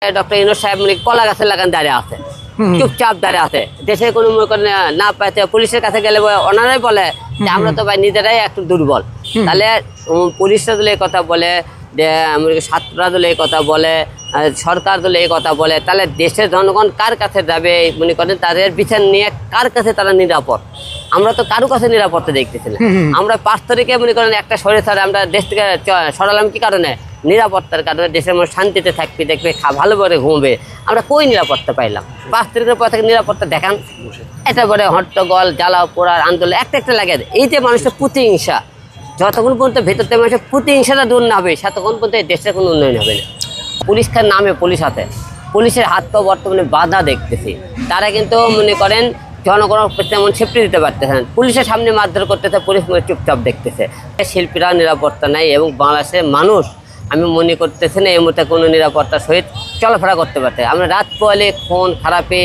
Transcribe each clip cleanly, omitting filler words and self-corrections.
Doctor Yunus সাহেব মানে কলা গাছের লাগান দাঁড়িয়ে আছে, চুপচাপ দাঁড়িয়ে আছে। দেশের কোনো মনে করেন না পাইতে পুলিশের কাছে গেলে ওনারাই বলে যে আমরা তো ভাই নিজেরাই একটু দুর্বল। তাহলে পুলিশরা দলে এই কথা বলে, ছাত্ররা দলে এই কথা বলে, সরকার দলে এই কথা বলে, তাহলে দেশের জনগণ কার কাছে যাবে মনে করেন? তাদের বিচার নিয়ে কার কাছে তারা নিরাপদ? আমরা তো কারো কাছে নিরাপত্তা দেখতেছি না। আমরা 5 তারিখে মনে করেন একটা শরীর ছাড়া আমরা দেশ থেকে সরালাম কি কারণে? নিরাপত্তার কারণে। দেশের মানুষ শান্তিতে থাকবে, দেখবে, ভালোভাবে ঘুমবে। আমরা কই নিরাপত্তা পাইলাম? 5 তারিখের পর থেকে নিরাপত্তা দেখান। এটা বলে হট্টগোল, জ্বালাও পোড়ার আন্দোলন একটা লাগে। এই যে মানুষের প্রতিহিংসা, যতক্ষণ পর্যন্ত ভেতর থেকে মানুষের প্রতিহিংসাটা দূর না হবে ততক্ষণ পর্যন্ত দেশের কোনো উন্নয়ন হবে না। পুলিশের নামে পুলিশ হাতে, পুলিশের হাত তো বর্তমানে বাধা দেখতেছি। তারা কিন্তু মনে করেন জনগণের তেমন সেফটি দিতে পারতেছেন। পুলিশের সামনে মারধর করতেছে, পুলিশ চুপচাপ দেখতেছে। শিল্পীরা নিরাপত্তা নাই এবং বাংলাদেশের মানুষ আমি মনে করতেছি না এই মুহূর্তে কোনো নিরাপত্তার সহিত চলাফেরা করতে পারতে। আমরা রাত পোয়ালে খুন খারাপে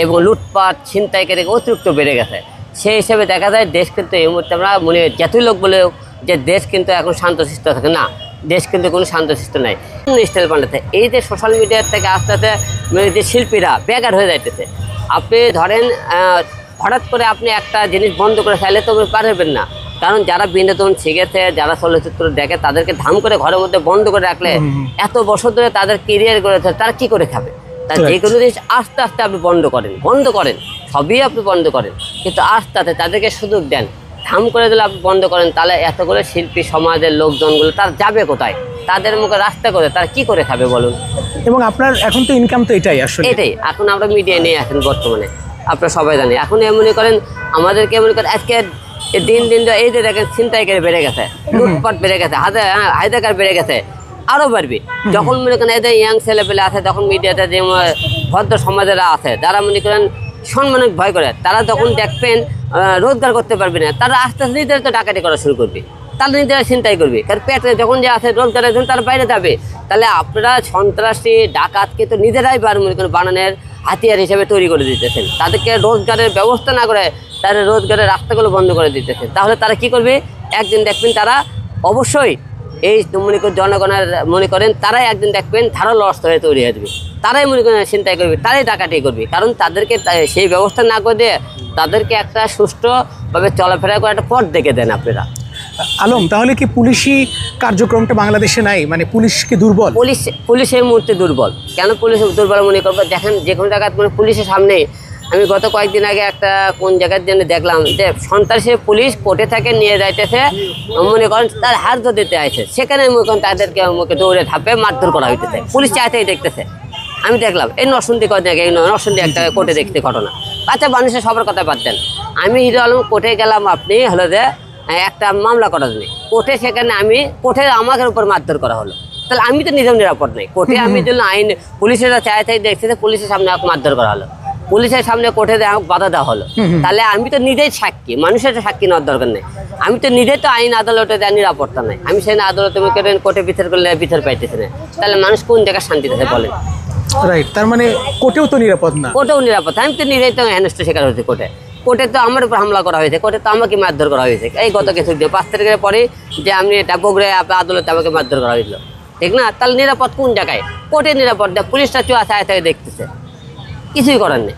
এবং লুটপাট ছিনতাইকারী অতিরিক্ত বেড়ে গেছে। সেই হিসেবে দেখা যায় দেশ কিন্তু এই মুহূর্তে আমরা মনে যতই লোক বলেও যে দেশ কিন্তু এখন শান্তশিষ্ট থাকে না, দেশ কিন্তু কোনো শান্তশিষ্ট নাই। স্টাইল পাল্টাতে এই যে সোশ্যাল মিডিয়ার থেকে আস্তে আস্তে যে শিল্পীরা বেকার হয়ে যাইতেছে। আপনি ধরেন হঠাৎ করে আপনি একটা জিনিস বন্ধ করে ফেলে তো পারবেন না, কারণ যারা বিনোদন শিখেছে, যারা চলচ্চিত্র দেখে তাদেরকে ধাম করে ঘরের মধ্যে বন্ধ করে রাখলে এত বছর ধরে তাদের কেরিয়ার গড়েছে, তারা কি করে খাবে? তাই যে কোনো জিনিস আস্তে আস্তে আপনি বন্ধ করেন, সবই আপনি বন্ধ করেন, কিন্তু আস্তে আস্তে তাদেরকে সুযোগ দেন। ধাম করে দিলে আপনি বন্ধ করেন, তাহলে এতগুলো শিল্পী সমাজের লোকজনগুলো তার যাবে কোথায়? তাদের মুখে রাস্তা করে তারা কি করে খাবে বলুন? এবং আপনার এখন তো ইনকাম তো এটাই আসলে এটাই। এখন আমরা মিডিয়া নিয়ে আসেন বর্তমানে, আপনারা সবাই জানেন। এখন মনে করেন আমাদেরকে মনে করেন আজকে দিন এই যে দেখেন ছিনতাইকারী বেড়ে গেছে, লুটপাট বেড়ে গেছে, হায়দাকার বেড়ে গেছে, আরও বাড়বে। যখন মনে করেন এদের ইয়াং ছেলেপেলে আছে, তখন মিডিয়াতে যে ভদ্র সমাজেরা আছে যারা মনে করেন সম্মানিক ভয় করে, তারা যখন দেখবেন রোজগার করতে পারবে না, তারা আস্তে আস্তে নিজেদের তো ডাকাতি করা শুরু করবে, তারা নিজেরা চিন্তাই করবে। কারণ পেটে যখন যে আছে রোজগারের জন্য তারা বাইরে যাবে। তাহলে আপনারা সন্ত্রাসী ডাকাতকে তো নিজেরাই মনে করেন বানানোর হাতিয়ার হিসেবে তৈরি করে দিতেছেন। তাদেরকে রোজগারের ব্যবস্থা না করে তারা রোজগারের রাস্তাগুলো বন্ধ করে দিতেছেন। তাহলে তারা কি করবে? একদিন দেখবেন তারা অবশ্যই এই মনে করেন জনগণের মনে করেন তারাই একদিন দেখবেন ধারালো অস্ত্র হয়ে তৈরি হয়ে যাবে। তারাই মনে করেন চিন্তাই করবে, তারাই ডাকাতি করবে। কারণ তাদেরকে সেই ব্যবস্থা না করে দিয়ে তাদেরকে একটা সুষ্ঠুভাবে চলাফেরা করে একটা পথ দেখে দেন আপনারা। আলম, তাহলে কি পুলিশি কার্যক্রমটা বাংলাদেশে নাই? মানে পুলিশ কি দুর্বল? পুলিশ এই মুহূর্তে দুর্বল। কেন পুলিশ দুর্বল মনে করবো? দেখেন যে কোনো জায়গায় মানে পুলিশের সামনে আমি গত কয়েকদিন আগে একটা কোন জায়গার জন্য দেখলাম যে সন্ত্রাসী পুলিশ কোর্টে থেকে নিয়ে যাইতেছে, মনে করেন তার হাত দিতে আসে, সেখানে মনে করেন তাদেরকে মুখে দৌড়ে ধাপে মারধর করা হইতেছে, পুলিশ চাইতেই দেখতেছে। আমি দেখলাম এই নরসিংদী কদিন আগে, নরসিংদী একটা কোর্টে দেখতে ঘটনা। আচ্ছা, মানুষের সবার কথা বাদ দেন, আমি হিরো আলম কোর্টে গেলাম, আপনি হলো যে একটা মামলা করার জন্য কোর্টে, সেখানে কোর্টে আমাদের উপর মারধর করা হলো। তাহলে আমি তো নিজেও নিরাপদ নেই কোর্টে। আমি জন্য আইন পুলিশেরা চাইতেই দেখতেছে, পুলিশের সামনে মারধর করা হলো, পুলিশের সামনে কোর্টে আমাকে বাধা দেওয়া হলো। তাহলে আমি তো নিজেই সাক্ষী, মানুষের সাক্ষী নেওয়ার দরকার নেই। আমি তো নিজে তো আইন আদালতে দেওয়ার নিরাপত্তা নাই। আমি সেই আদালতে কোর্টে বিচার করলে বিচার পাইতেছে না, তাহলে মানুষ কোন জায়গায় শান্তিতে আছে বলেন? রাইট। তার মানে কোর্টেও তো নিরাপদ না। কোর্টেও নিরাপদ। আমি তো নিজেই তো হেনস্থ শিকার হয়েছে কোর্টে তো আমার উপর হামলা করা হয়েছে, কোর্টে তো আমাকে মারধর করা হয়েছে। এই গত কিছু 5 তারিখের পরে যে আমি বগুড়ায় আদালতে আমাকে মারধর করা হয়েছিল, ঠিক না? তাহলে নিরাপদ কোন জায়গায়? কোর্টে নিরাপদ, পুলিশটা চুয়া চায় থেকে দেখতেছে, কিছুই করার নেই।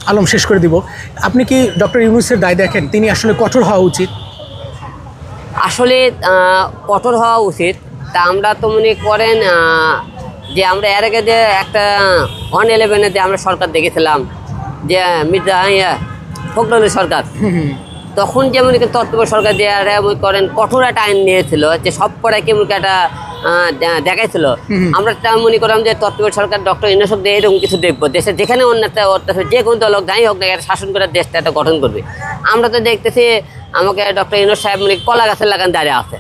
আলম, শেষ করে দিব, আপনি কি ডক্টর ইউনূসের দায় দেখেন তিনি আসলে কঠোর হওয়া উচিত? আসলে কঠোর হওয়া উচিত। তা আমরা তো মনে করেন যে আমরা এর আগে যে একটা 111-এ যে আমরা সরকার দেখেছিলাম যে মির্জা ফখরুলের সরকার, তখন যেমন তত্ত্বাবধায়ক সরকার যে করেন কঠোর একটা আইন নিয়েছিল, যে সব পড়ায় কেমন একটা দেখাইছিল। আমরা মনে করলাম যে তত্ত্বাবধায়ক সরকার ডক্টর ইউনূস দিয়ে এরকম কিছু দেখবো, দেশে যেখানে অত্যাচার যে কোনো দল যাই হোক না, একটা শাসন করে দেশটা একটা গঠন করবে। আমরা তো দেখতেছি আমাকে ডক্টর ইউনূস সাহেব মানে কলা গাছের লাগান দাঁড়িয়ে আছে,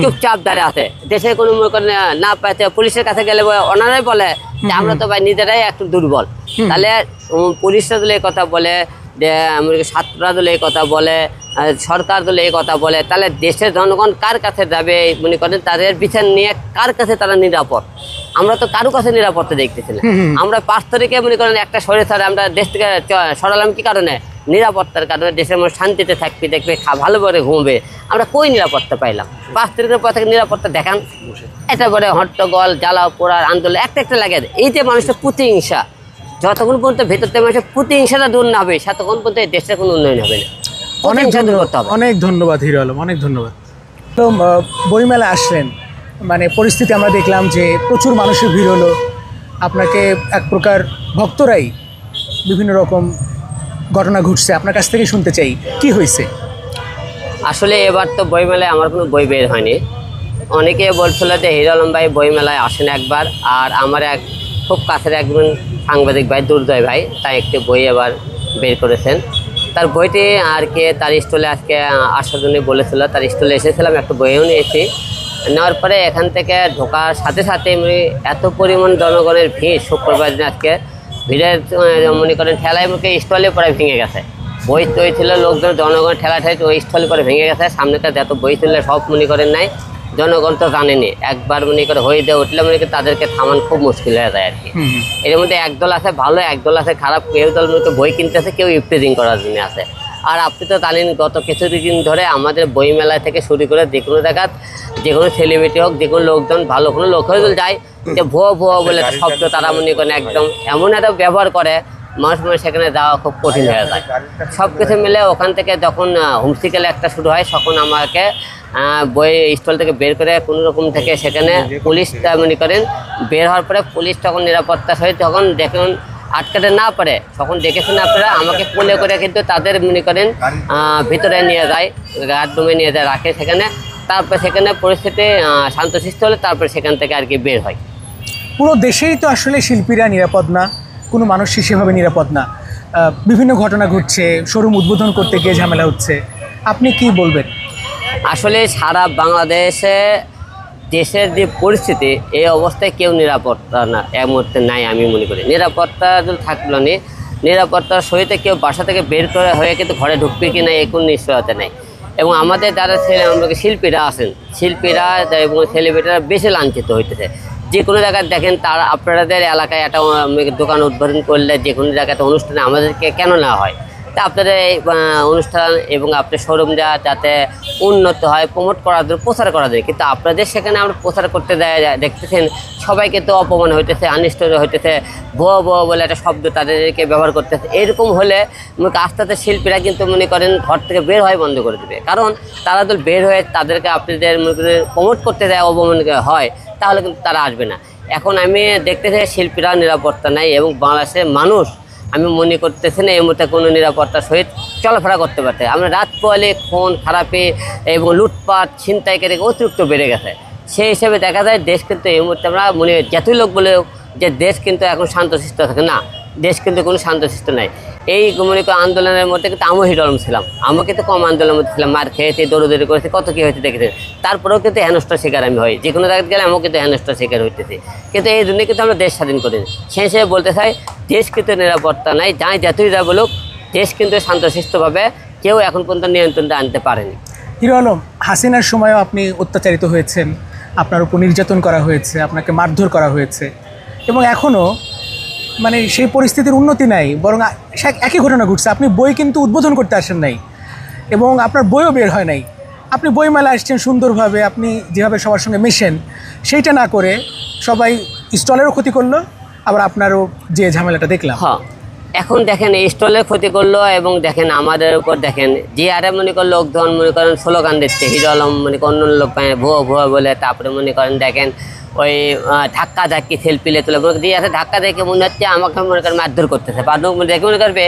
চুপচাপ দাঁড়িয়ে আছে। দেশের কোনো মনে করেন না পাইতে পুলিশের কাছে গেলে ওনারাই বলে যে আমরা তো ভাই নিজেরাই একটু দুর্বল। তাহলে পুলিশরা দলে এই কথা বলে, ছাত্ররা দলে এই কথা বলে, সরকার দলে এই কথা বলে, তাহলে দেশের জনগণ কার কাছে যাবে মনে করেন? তাদের বিচার নিয়ে কার কাছে তারা নিরাপদ? আমরা তো কারো কাছে নিরাপত্তা দেখতেছি না। আমরা 5 তারিখে মনে করেন একটা শরীর ছাড়া আমরা দেশ থেকে সরালাম কি কারণে? নিরাপত্তার কারণে দেশের মানুষ শান্তিতে থাকবে, দেখবে ভালোভাবে ঘুমবে, আমরা কই নিরাপত্তা পাইলাম? 5 তারিখের পর থেকে নিরাপত্তা দেখান। এটা পরে হট্টগোল, জ্বালা পোড়ার আন্দোলন একটা লাগে। এই যে মানুষের প্রতিহিংসা, যতক্ষণ পর্যন্ত ভেতর থেকে মানুষের প্রতিহিংসাটা দূর না হবে, ততক্ষণ পর্যন্ত এই দেশের কোনো উন্নয়ন হবে না। অনেক ধন্যবাদ হিরো আলম, অনেক ধন্যবাদ। তো বইমেলা আসলেন, মানে পরিস্থিতি আমরা দেখলাম যে প্রচুর মানুষের ভিড় হলো, আপনাকে এক প্রকার ভক্তরাই বিভিন্ন রকম ঘটনা ঘটছে, আপনার কাছ থেকে শুনতে চাই কি হয়েছে। আসলে এবার তো বইমেলায় আমার কোনো বই বের হয়নি। অনেকে বলছিল যে হিরো আলম ভাই বইমেলায় আসেন একবার, আর আমার এক খুব কাছের একজন সাংবাদিক ভাই, দুর্জয় ভাই, তাই একটি বই এবার বের করেছেন। তার বইটি আর কি তার স্টলে আজকে আসার জন্য বলেছিল, তার স্টলে এসেছিলাম, একটা বইও নিয়েছি। নেওয়ার পরে এখান থেকে ঢোকার সাথে সাথে এত পরিমাণ জনগণের ভিড়, শুক্রবার দিন আজকে ভিড়ের মনে করেন ঠেলায় মুখে স্টলে পরে ভেঙে গেছে। বই তৈ ছিল, লোকজন জনগণ ঠেলা ঠেলে ওই স্টলে পরে ভেঙে গেছে। সামনেটা যত বই ছিল সব মনে করেন নাই, জনগণ তো জানেনি। একবার মনে করে হয়ে দিয়ে উঠলে মনে করি তাদেরকে থামান খুব মুশকিল হয়ে যায় আর কি। এর মধ্যে একদল আছে ভালো, একদল আছে খারাপ। কেউ দল মনে বই কিনতেছে, কেউ ইফটিজিং করার জন্য আছে। আর আপনি তো জানেন গত কিছুদিন ধরে আমাদের বই মেলা থেকে শুরু করে যে কোনো জায়গায় যে কোনো সেলিব্রিটি হোক, যে কোনো লোকজন ভালো কোনো লোক হয়ে যায় যে ভুয়ো ভুয়ো বলে একটা শব্দ তারা মনে করেন একদম এমন একটা ব্যবহার করে, মানুষ সেখানে যাওয়া খুব কঠিন হয়ে যায়। সব কিছু মিলে ওখান থেকে যখন হুমসিকেলে একটা শুরু হয়, তখন আমাকে বই স্টল থেকে বের করে কোনো রকম থেকে সেখানে পুলিশটা মনে করেন বের হওয়ার পরে পুলিশ তখন নিরাপত্তার সহিত যখন দেখুন আটকাতে না পারে, তখন দেখেছেন আপনারা আমাকে কোলে করে কিন্তু তাদের মনে করেন ভিতরে নিয়ে যায়, গার্ড রুমে নিয়ে যায়, রাখে সেখানে। তারপরে সেখানে পরিস্থিতি শান্তশিষ্ট হলে তারপরে সেখান থেকে আর কি বের হয়। পুরো দেশেই তো আসলে শিল্পীরা নিরাপদ না, কোনো মানুষ সেভাবে নিরাপদ না। বিভিন্ন ঘটনা ঘটছে, শোরুম উদ্বোধন করতে গিয়ে ঝামেলা হচ্ছে, আপনি কি বলবেন? আসলে সারা বাংলাদেশে দেশের যে পরিস্থিতি, এই অবস্থায় কেউ নিরাপত্তা না এই মুহূর্তে নাই। আমি মনে করি নিরাপত্তা যদি থাকলো না, নিরাপত্তার সহিত কেউ বাসা থেকে বের করে হয়ে কিন্তু ঘরে ঢুকবে কি না এই কোনো নিশ্চয়তা নেই। এবং আমাদের যারা শিল্পীরা আছেন, শিল্পীরা এবং সেলিব্রিটিরা বেশি লাঞ্ছিত হইতেছে। যে কোনো জায়গায় দেখেন তারা আপনাদের এলাকায় একটা দোকান উদ্বোধন করলে, যে কোনো জায়গায় একটা অনুষ্ঠানে আমাদেরকে কেন নেওয়া হয়? তা আপনাদের এই অনুষ্ঠান এবং আপনার শোরুম দেওয়া যাতে উন্নত হয়, প্রমোট করার জন্য প্রচার করা যায়। কিন্তু আপনাদের সেখানে আমরা প্রচার করতে দেয় দেখতেছেন সবাইকে তো অপমান হইতেছে, অনিষ্ট হইতেছে, ভুয়ো ভুয়ো বলে একটা শব্দ তাদেরকে ব্যবহার করতেছে। এরকম হলে আস্তে আস্তে শিল্পীরা কিন্তু মনে করেন ঘর থেকে বের হয় বন্ধ করে দেবে। কারণ তারা যদি বের হয়ে তাদেরকে আপনাদের মনে করেন প্রমোট করতে দেয়, অপমান হয়, তাহলে কিন্তু তারা আসবে না। এখন আমি দেখতেছি শিল্পীরা নিরাপত্তা নাই এবং বাংলাদেশের মানুষ আমি মনে করতেছি না এই মুহূর্তে কোনো নিরাপত্তার সহিত চলাফেরা করতে পারতে। আমরা রাত পোয়ালে খুন খারাপে এবং লুটপাট ছিনতাইকারী অতিরিক্ত বেড়ে গেছে। সেই হিসেবে দেখা যায় দেশ কিন্তু এই মুহূর্তে আমরা মনে যতই লোক বলে যে দেশ কিন্তু এখন শান্তশিষ্ট থাকে না, দেশ কিন্তু কোনো শান্তশিষ্ট নাই। এই মনে করি আন্দোলনের মধ্যে কিন্তু আমিও হিরো আলম ছিলাম, আমাকে তো কম আন্দোলনের মধ্যে ছিলাম, মার খেয়েছি, দৌড়দৌড়ি করেছি, কত কী হয়েছে দেখেছেন। তারপরেও কিন্তু হেনস্থার শিকার আমি হই, যে কোনো জায়গায় গেলে আমিও কিন্তু হেনস্থার শিকার হইতেছি। কিন্তু এই জন্যই কিন্তু আমরা দেশ স্বাধীন করিনি। সেই হিসেবে বলতে চাই দেশ কিন্তু নিরাপত্তা নাই, যাই যতই যা বলুক দেশ কিন্তু শান্তশিষ্টভাবে কেউ এখন পর্যন্ত নিয়ন্ত্রণটা আনতে পারেনি। হিরো আলম, হাসিনার সময়ও আপনি অত্যাচারিত হয়েছেন, আপনার উপর নির্যাতন করা হয়েছে, আপনাকে মারধর করা হয়েছে, এবং এখনও মানে সেই পরিস্থিতির উন্নতি নাই, বরং একই ঘটনা ঘটছে। আপনি বই কিন্তু উদ্বোধন করতে আসেন নাই এবং আপনার বইও বের হয় নাই। আপনি বইমেলা আসছেন সুন্দরভাবে, আপনি যেভাবে সবার সঙ্গে মেশেন সেইটা না করে সবাই স্টলেরও ক্ষতি করলো, আবার আপনারও যে ঝামেলাটা দেখলাম। হ্যাঁ, এখন দেখেন এই স্টলের ক্ষতি করলো এবং দেখেন আমাদের উপর দেখেন যে আরে মনে করেন লোকজন মনে করেন স্লোগান দিচ্ছে হিরো আলম মনে করেন অন্য লোক ভুয়ো ভুয়ো বলে। তারপরে মনে করেন দেখেন ওই ধাক্কা ধাক্কি সেলফিলে তুলে দিয়ে আছে, ধাক্কা দেখে মনে হচ্ছে আমাকে মনে করেন মারধর করতেছে, দেখে মনে করবে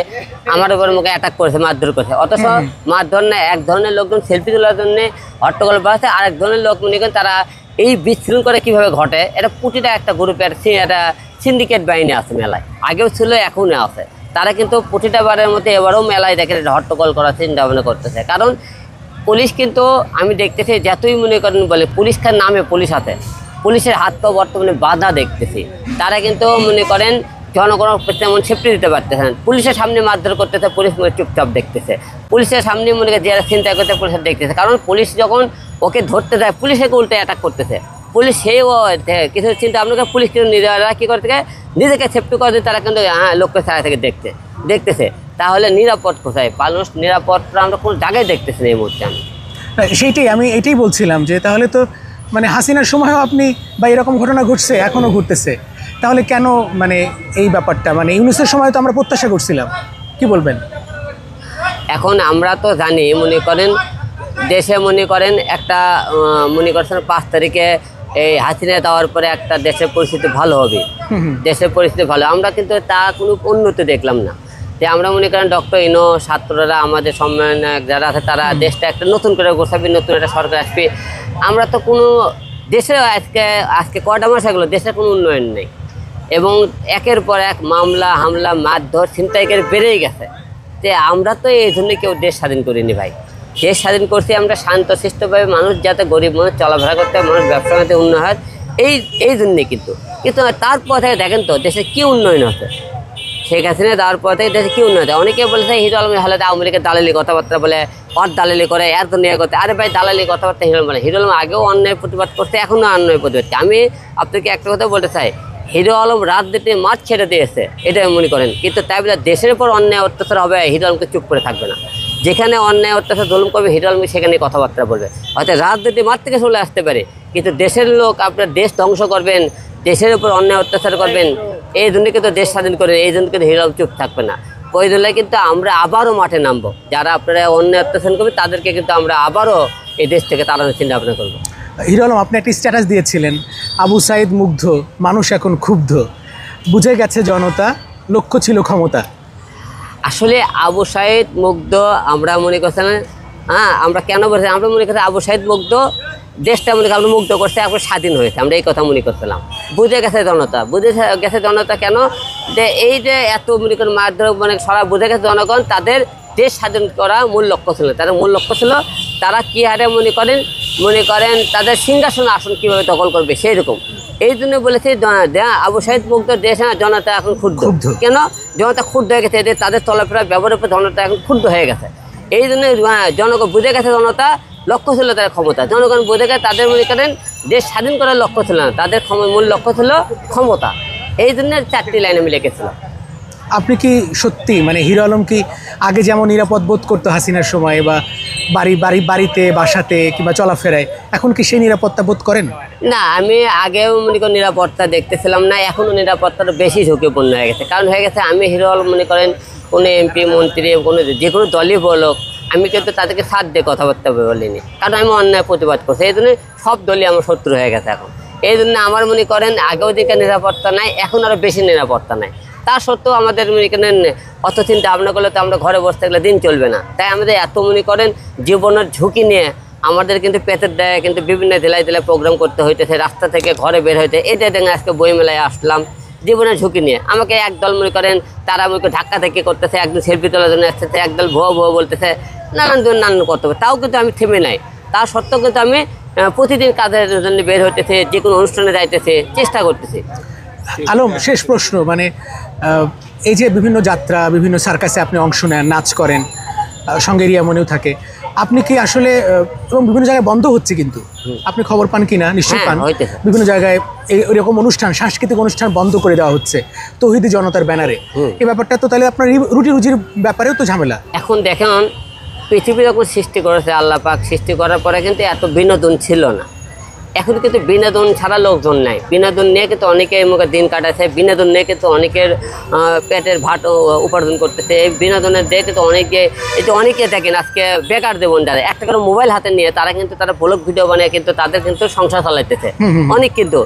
আমার উপর মুখে অ্যাটাক করেছে, মারধর করছে। অথচ মারধর না, এক ধরনের লোকজন সেলফি তোলার জন্য হট্টগোল বাড়াচ্ছে, আর এক ধরনের লোক মনে করেন তারা এই বিশৃঙ্খলা কীভাবে ঘটে, এটা প্রতিটা একটা গ্রুপের একটা সিন্ডিকেট বাহিনী আছে মেলায়, আগেও ছিল এখনও আছে। তারা কিন্তু প্রতিটা বারের মধ্যে এবারেও মেলায় দেখে হট্টগোল করার চিন্তা ভাবনা করতেছে। কারণ পুলিশ কিন্তু আমি দেখতেছি যতই মনে করেন বলে পুলিশের নামে পুলিশ আছে, পুলিশের হাত তো বর্তমানে বাধা দেখতেছি। তারা কিন্তু মনে করেন জনগণের তেমন সেফটি দিতে পারতেছে না। পুলিশের সামনে মারধর করতেছে, পুলিশ চুপচাপ দেখতেছে। পুলিশের সামনে মনে করেন যারা চিন্তা করতে পুলিশের দেখতেছে। কারণ পুলিশ যখন ওকে ধরতে যায় পুলিশকে উল্টে অ্যাটাক করতেছে। পুলিশ সেই কিছু চিন্তা আপনাকে পুলিশ কিন্তু নিজেরা কী করতে নিজেকে সেফটি করে তারা কিন্তু লোককে ছাড়া থেকে দেখতেছে। তাহলে নিরাপদ কোথায়? মানুষ নিরাপদটা আমরা কোনো জায়গায় দেখতেছি না এই মুহূর্তে। আমি সেইটাই আমি এটাই বলছিলাম যে তাহলে তো মানে হাসিনার সময়ও আপনি বা এরকম ঘটনা ঘটছে, এখনও ঘটতেছে, তাহলে কেন মানে এই ব্যাপারটা মানে ইউনূসের সময় তো আমরা প্রত্যাশা করছিলাম, কি বলবেন? এখন আমরা তো জানি, মনে করেন দেশে মনে করেন একটা মনে করছেন 5 তারিখে এই হাসিনা দেওয়ার পরে একটা দেশের পরিস্থিতি ভালো হবে, দেশের পরিস্থিতি ভালো, আমরা কিন্তু তা কোনো উন্নতি দেখলাম না। যে আমরা মনে করেন ডক্টর ইনো ছাত্ররা আমাদের সম্মেলন যারা আছে তারা দেশটা একটা নতুন করে গোছাবে, নতুন একটা সরকার আসবে। আমরা তো কোনো দেশে আজকে কয়টা মাস এগুলো দেশের কোনো উন্নয়ন নেই, এবং একের পর এক মামলা হামলা মারধর ছিনতাইকারী বেড়েই গেছে। যে আমরা তো এই জন্য কেউ দেশ স্বাধীন করিনি ভাই। দেশ স্বাধীন করছি আমরা শান্তশিষ্টভাবে, মানুষ যাতে গরিব মানুষ চলাফেরা করতে হয়, মানুষ ব্যবসা করতে উন্নয়ন হয়, এই জন্যে। কিন্তু তারপর থেকে দেখেন তো দেশে কী উন্নয়ন হচ্ছে। শেখ হাসিনা দেওয়ার পর থেকে দেশে কী উন্নয়ন হয়? অনেকে বলেছে হিরো আলমের হালাতে আওয়ামী লীগের দালালি কথাবার্তা বলে, দালালি করে, এত নিয়ে করতে। আরে ভাই, দালালি কথাবার্তা হিরো আলম হিরো আলম আগেও অন্যায় প্রতিবাদ করতে, এখনও অন্যায় প্রতিবাদ। আমি আপনাকে একটা কথা বলতে চাই, হিরো আলম রাজনীতি মাঠ ছেড়ে দিয়েছে, এটা মনে করেন, কিন্তু তাই বলে দেশের উপর অন্যায় অত্যাচার হবে হিরো আলমকে চুপ করে থাকবে না। যেখানে অন্যায় অত্যাচার জুলুম করবে হিরো আলম সেখানে কথাবার্তা বলবে। হয়তো রাজনীতি মাঠ থেকে চলে আসতে পারে, কিন্তু দেশের লোক আপনার দেশ ধ্বংস করবেন, দেশের উপর অন্যায় অত্যাচার করবেন, এই জন্য কিন্তু দেশ স্বাধীন করেন, এই জন্য কিন্তু হিরো আলম চুপ থাকবে না। ওই জন্য কিন্তু আমরা আবারও মাঠে নামবো, যারা আপনারা অন্যায় অত্যাচার করবে তাদেরকে কিন্তু আমরা আবারও এই দেশ থেকে তাড়ানোর চিন্তা ভাবনা করবো। হিরো আলম, আপনি একটা স্ট্যাটাস দিয়েছিলেন, আবু সাইদ মুগ্ধ, মানুষ এখন ক্ষুব্ধ, বুঝে গেছে জনতা, লক্ষ্য ছিল ক্ষমতা। আসলে আবু সাইদ মুগ্ধ আমরা মনে করছি না, আমরা কেন বলছি, আমরা মনে করছি আবু সাইদ মুগ্ধ দেশটা মনে করি আমরা মুগ্ধ করছে, এখন স্বাধীন হয়েছে, আমরা এই কথা মনে করছিলাম। বুঝে গেছে জনতা, বুঝে গেছে জনতা কেন, যে এই যে এত মনে করেন মারধর মানে সরা বুঝে গেছে জনগণ, তাদের দেশ স্বাধীন করা মূল লক্ষ্য ছিল, তাদের মূল লক্ষ্য ছিল তারা কী হারে মনে করেন তাদের সিংহাসন আসন কীভাবে দখল করবে সেই রকম। এই জন্য বলেছে আবু সাইদ মুগ্ধ দেশ, জনতা এখন ক্ষুব্ধ। কেন জনতা ক্ষুব্ধ হয়ে গেছে, এদের তাদের চলাফেরা ব্যবহারের উপর জনতা এখন ক্ষুব্ধ হয়ে গেছে। এই জন্য জনগণ বুঝে গেছে জনতা লক্ষ্য ছিল তাদের ক্ষমতা, জনগণ বুঝে গেছে তাদের মনে করেন দেশ স্বাধীন করার লক্ষ্য ছিল না, তাদের মূল লক্ষ্য ছিল ক্ষমতা। এই জন্য 4টি লাইন আমি লিখেছিলাম। আপনি কি সত্যি মানে হিরো আলম কি আগে যেমন নিরাপদ বোধ করতো হাসিনার সময় বা বাড়িতে বাসাতে কিংবা চলাফেরায়, এখন কি সেই নিরাপত্তা বোধ করেন? না, আমি আগেও মনে করেন নিরাপত্তা দেখতেছিলাম না, এখনও নিরাপত্তাটা বেশি ঝুঁকিপূর্ণ হয়ে গেছে। কারণ হয়ে গেছে আমি হিরো আলম মনে করেন কোনো এমপি মন্ত্রী যে কোনো দলই বলুক, আমি কিন্তু তাদেরকে সাথ দিয়ে কথাবার্তা বলিনি, কারণ আমি অন্যায় প্রতিবাদ করছি। এই জন্য সব দলই আমার শত্রু হয়ে গেছে এখন। এই জন্য আমার মনে করেন আগেও দিকে নিরাপত্তা নাই, এখন আরও বেশি নিরাপত্তা নাই। তা সত্ত্বেও আমাদের মনে করেন অত চিন্তা ভাবনা করলে তো আমরা ঘরে বসে থাকলে দিন চলবে না। তাই আমাদের এত মনে করেন জীবনের ঝুঁকি নিয়ে আমাদের কিন্তু পেটের দেয় কিন্তু বিভিন্ন জেলায় প্রোগ্রাম করতে হইতেছে, রাস্তা থেকে ঘরে বের হইতে। এটা দেখে আজকে বইমেলায় আসলাম জীবনের ঝুঁকি নিয়ে। আমাকে একদল মনে করেন তারা আমাকে ধাক্কা ধাক্কি করতেছে, একদল সেলফি তোলার জন্য আসতেছে, একদল ভুয়ো বলতেছে, নানান কর্তব্য। তাও কিন্তু আমি থেমে নাই, তা সত্ত্বেও কিন্তু আমি প্রতিদিন কাজের জন্য বের হইতেছে, যে কোনো অনুষ্ঠানে যাইতেছে, চেষ্টা করতেছি। আলম, শেষ প্রশ্ন, মানে এই যে বিভিন্ন যাত্রা, বিভিন্ন সার্কাসে আপনি অংশ নেন, নাচ করেন, সঙ্গে রিয়া মনেও থাকে, আপনি কি আসলে এবং বিভিন্ন জায়গায় বন্ধ হচ্ছে, কিন্তু আপনি খবর পান কি না? নিশ্চয়ই পান। বিভিন্ন জায়গায় এরকম অনুষ্ঠান, সাংস্কৃতিক অনুষ্ঠান বন্ধ করে দেওয়া হচ্ছে তৌহিদি জনতার ব্যানারে। এই ব্যাপারটা তো তাহলে আপনার রুজির ব্যাপারেও তো ঝামেলা। এখন দেখেন পৃথিবী যখন সৃষ্টি করেছে আল্লাহ পাক, সৃষ্টি করার পরে কিন্তু এত বিনোদন ছিল না। এখন কিন্তু বিনোদন ছাড়া লোকজন নাই, বিনোদন নিয়ে কিন্তু অনেকে মুখে দিন কাটাচ্ছে, বিনোদন নিয়ে কিন্তু অনেকের পেটের ভাত উপার্জন করতেছে। এই বিনোদনের দিয়ে কিন্তু অনেকে দেখেন আজকে বেকার জীবন যারা একটা করে মোবাইল হাতে নিয়ে তারা ব্লগ ভিডিও বানিয়ে কিন্তু তাদের কিন্তু সংসার চালাইতেছে অনেক। কিন্তু